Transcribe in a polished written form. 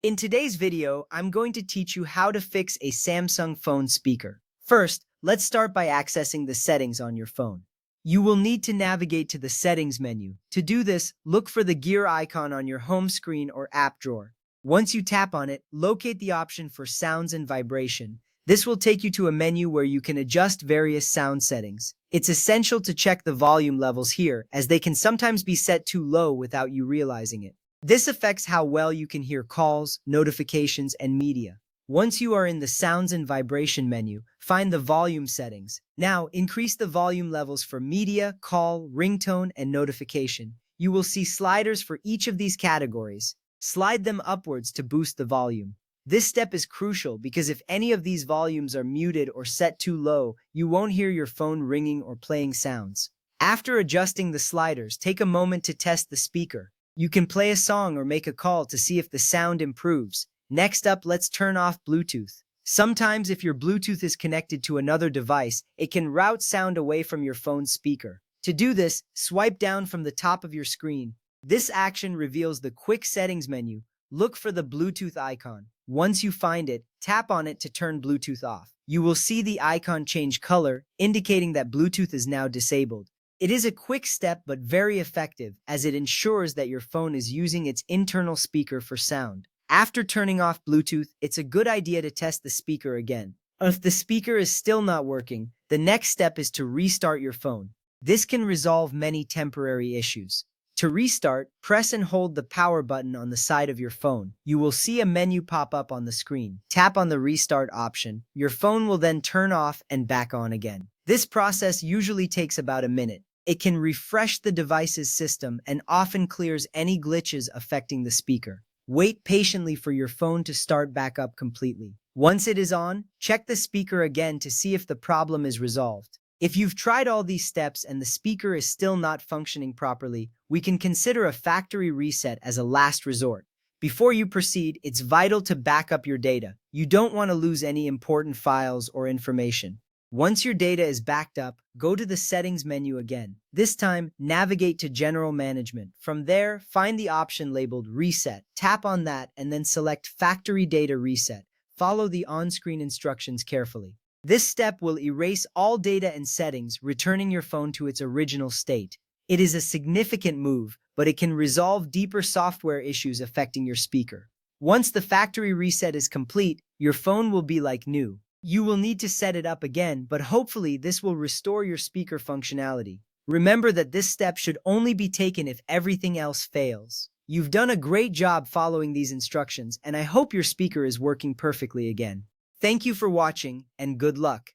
In today's video, I'm going to teach you how to fix a Samsung phone speaker. First, let's start by accessing the settings on your phone. You will need to navigate to the settings menu. To do this, look for the gear icon on your home screen or app drawer. Once you tap on it, locate the option for sounds and vibration. This will take you to a menu where you can adjust various sound settings. It's essential to check the volume levels here, as they can sometimes be set too low without you realizing it. This affects how well you can hear calls, notifications, and media. Once you are in the Sounds and Vibration menu, find the volume settings. Now, increase the volume levels for media, call, ringtone, and notification. You will see sliders for each of these categories. Slide them upwards to boost the volume. This step is crucial because if any of these volumes are muted or set too low, you won't hear your phone ringing or playing sounds. After adjusting the sliders, take a moment to test the speaker. You can play a song or make a call to see if the sound improves. Next up, let's turn off Bluetooth. Sometimes if your Bluetooth is connected to another device, it can route sound away from your phone's speaker. To do this, swipe down from the top of your screen. This action reveals the Quick Settings menu. Look for the Bluetooth icon. Once you find it, tap on it to turn Bluetooth off. You will see the icon change color, indicating that Bluetooth is now disabled. It is a quick step but very effective, as it ensures that your phone is using its internal speaker for sound. After turning off Bluetooth, it's a good idea to test the speaker again. If the speaker is still not working, the next step is to restart your phone. This can resolve many temporary issues. To restart, press and hold the power button on the side of your phone. You will see a menu pop up on the screen. Tap on the restart option. Your phone will then turn off and back on again. This process usually takes about a minute. It can refresh the device's system and often clears any glitches affecting the speaker. Wait patiently for your phone to start back up completely. Once it is on, check the speaker again to see if the problem is resolved. If you've tried all these steps and the speaker is still not functioning properly, we can consider a factory reset as a last resort. Before you proceed, it's vital to back up your data. You don't want to lose any important files or information. Once your data is backed up, go to the Settings menu again. This time, navigate to General Management. From there, find the option labeled Reset. Tap on that and then select Factory Data Reset. Follow the on-screen instructions carefully. This step will erase all data and settings, returning your phone to its original state. It is a significant move, but it can resolve deeper software issues affecting your speaker. Once the factory reset is complete, your phone will be like new. You will need to set it up again, but hopefully this will restore your speaker functionality. Remember that this step should only be taken if everything else fails. You've done a great job following these instructions, and I hope your speaker is working perfectly again. Thank you for watching, and good luck.